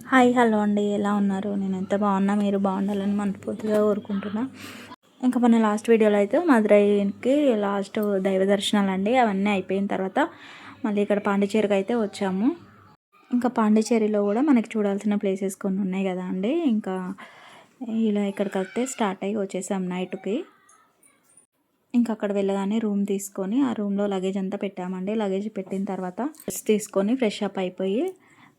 Hi hello అండి, ఎలా ఉన్నారు? నేను ఎంత బాగున్నా, మీరు బాగుండాలని మనస్ఫూర్తిగా కోరుకుంటున్నా. ఇంకా మన లాస్ట్ వీడియోలో అయితే మదురైకి లాస్ట్ దైవ దర్శనాలు అండి, అవన్నీ అయిపోయిన తర్వాత మళ్ళీ ఇక్కడ పాండిచేరికి అయితే వచ్చాము. ఇంకా పాండిచేరిలో కూడా మనకి చూడాల్సిన ప్లేసెస్ కొన్ని ఉన్నాయి కదా అండి. ఇంకా ఇలా ఇక్కడికి అయితే స్టార్ట్ అయ్యి వచ్చేసాం నైట్కి. ఇంకా అక్కడ వెళ్ళగానే రూమ్ తీసుకొని ఆ రూమ్లో లగేజ్ అంతా పెట్టామండి. లగేజ్ పెట్టిన తర్వాత రెస్ట్ తీసుకొని ఫ్రెష్ అప్ అయిపోయి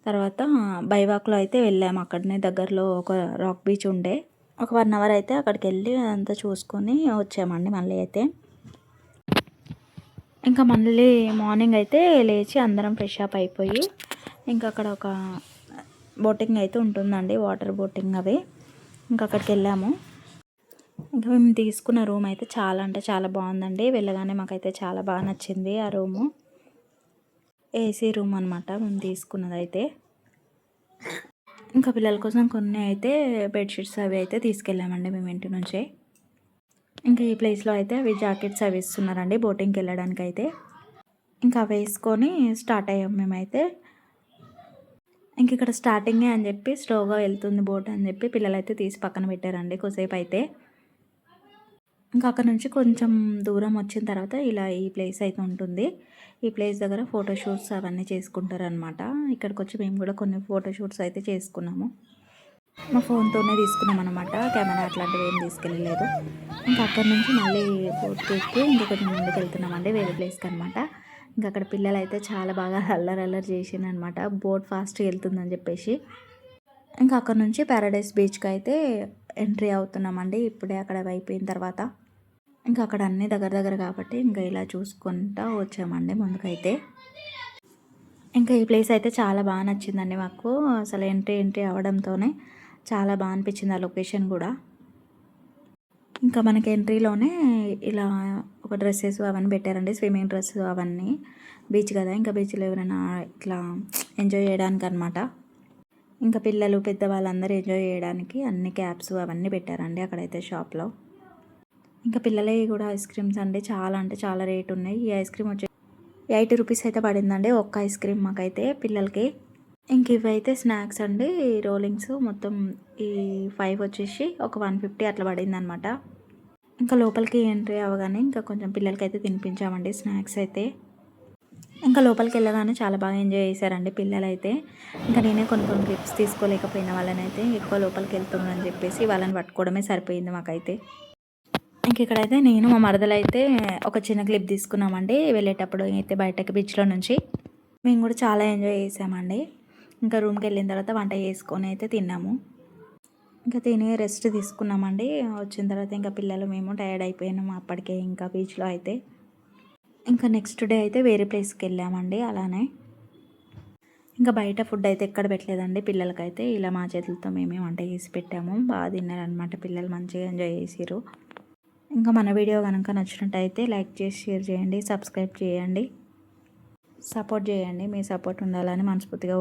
తర్వాత బైవాక్లో అయితే వెళ్ళాము. అక్కడనే దగ్గరలో ఒక రాక్ బీచ్ ఉండే, ఒక 1 అవర్ అయితే అక్కడికి వెళ్ళి అదంతా చూసుకొని వచ్చామండి. మళ్ళీ అయితే ఇంకా మళ్ళీ మార్నింగ్ అయితే లేచి అందరం ఫ్రెష్ అప్ అయిపోయి ఇంకా అక్కడ ఒక బోటింగ్ అయితే ఉంటుందండి, వాటర్ బోటింగ్ అవి. ఇంకా అక్కడికి వెళ్ళాము. ఇంకా మేము తీసుకున్న రూమ్ అయితే చాలా అంటే చాలా బాగుందండి. వెళ్ళగానే మాకైతే చాలా బాగా నచ్చింది ఆ రూము. ఏసీ రూమ్ అనమాట మేము తీసుకున్నది అయితే. ఇంకా పిల్లల కోసం కొన్ని అయితే బెడ్షీట్స్ అవి అయితే తీసుకెళ్ళామండి మేము ఇంటి నుంచే. ఇంకా ఈ ప్లేస్లో అయితే అవి జాకెట్స్ అవి ఇస్తున్నారండి బోటింగ్కి వెళ్ళడానికి అయితే. ఇంకా అవి వేసుకొని స్టార్ట్ అయ్యాం మేమైతే. ఇంక ఇక్కడ స్టార్టింగే అని చెప్పి స్లోగా వెళ్తుంది బోట్ అని చెప్పి పిల్లలు అయితే తీసి పక్కన పెట్టారండి కొద్దిసేపు అయితే. ఇంకా అక్కడ నుంచి కొంచెం దూరం వచ్చిన తర్వాత ఇలా ఈ ప్లేస్ అయితే ఉంటుంది. ఈ ప్లేస్ దగ్గర ఫోటోషూట్స్ అవన్నీ చేసుకుంటారనమాట. ఇక్కడికి వచ్చి మేము కూడా కొన్ని ఫోటోషూట్స్ అయితే చేసుకున్నాము. మా ఫోన్తోనే తీసుకున్నాం అనమాట, కెమెరా అట్లాంటివి ఏం తీసుకెళ్ళలేదు. ఇంకా అక్కడ నుంచి మళ్ళీ బోట్కి ఎక్కి ఇంకా కొంచెం ముందుకు వెళ్తున్నామండి వేరే ప్లేస్కి అనమాట. ఇంకా అక్కడ పిల్లలు అయితే చాలా బాగా అల్లరి చేసిందనమాట, బోట్ ఫాస్ట్గా వెళ్తుందని చెప్పేసి. ఇంకా అక్కడ నుంచి ప్యారడైస్ బీచ్కి అయితే ఎంట్రీ అవుతున్నామండి ఇప్పుడే అక్కడ అయిపోయిన తర్వాత. ఇంకా అక్కడ అన్నీ దగ్గర కాబట్టి ఇంకా ఇలా చూసుకుంటూ వచ్చామండి ముందుకైతే. ఇంకా ఈ ప్లేస్ అయితే చాలా బాగా నచ్చిందండి మాకు. అసలు ఎంట్రీ అవ్వడంతోనే చాలా బాగా అనిపించింది ఆ లొకేషన్ కూడా. ఇంకా మనకి ఎంట్రీలోనే ఇలా ఒక డ్రెస్సెస్ అవన్నీ పెట్టారండి, స్విమ్మింగ్ డ్రెస్ అవన్నీ. బీచ్ కదా, ఇంకా బీచ్లో ఎవరైనా ఇట్లా ఎంజాయ్ చేయడానికి అనమాట. ఇంకా పిల్లలు పెద్దవాళ్ళందరూ ఎంజాయ్ చేయడానికి అన్ని క్యాప్స్ అవన్నీ పెట్టారండి అక్కడైతే షాప్లో. ఇంకా పిల్లలవి కూడా ఐస్ క్రీమ్స్ అండి, చాలా అంటే చాలా రేట్ ఉన్నాయి. ఈ ఐస్ క్రీమ్ వచ్చి 80 రూపీస్ అయితే పడిందండి ఒక్క ఐస్ క్రీమ్ మాకైతే పిల్లలకి. ఇంక ఇవైతే స్నాక్స్ అండి, రోలింగ్స్ మొత్తం ఈ 5 వచ్చేసి ఒక 150 అట్లా పడింది అనమాట. ఇంకా లోపలికి ఎంట్రీ అవ్వగానే ఇంకా కొంచెం పిల్లలకైతే తినిపించామండి స్నాక్స్ అయితే. ఇంకా లోపలికి వెళ్ళగానే చాలా బాగా ఎంజాయ్ చేశారండి పిల్లలు అయితే. ఇంకా నేనే కొన్ని క్లిప్స్ తీసుకోలేకపోయిన వాళ్ళని అయితే ఎక్కువ లోపలికి వెళ్తున్నారని చెప్పేసి వాళ్ళని పట్టుకోవడమే సరిపోయింది మాకైతే. ఇంక ఇక్కడైతే నేను మా మరదలైతే ఒక చిన్న క్లిప్ తీసుకున్నామండి వెళ్ళేటప్పుడు అయితే బయటకి బీచ్లో నుంచి. మేము కూడా చాలా ఎంజాయ్ చేసామండి. ఇంకా రూమ్కి వెళ్ళిన తర్వాత వంట చేసుకొని అయితే తిన్నాము. ఇంకా తిని రెస్ట్ తీసుకున్నామండి. వచ్చిన తర్వాత ఇంకా పిల్లలు మేము టైర్డ్ అయిపోయినాము అప్పటికే ఇంకా బీచ్లో అయితే. ఇంకా నెక్స్ట్ డే అయితే వేరే ప్లేస్కి వెళ్ళామండి అలానే. ఇంకా బయట ఫుడ్ అయితే ఎక్కడ పెట్టలేదండి పిల్లలకైతే, ఇలా మా చేతులతో మేమే వంట చేసి పెట్టాము. బాగా తిన్నారనమాట పిల్లలు, మంచిగా ఎంజాయ్ చేసారు. ఇంకా మన వీడియో కనుక నచ్చినట్టయితే లైక్ చేసి షేర్ చేయండి, సబ్స్క్రైబ్ చేయండి, సపోర్ట్ చేయండి. మీ సపోర్ట్ ఉండాలని మనస్ఫూర్తిగా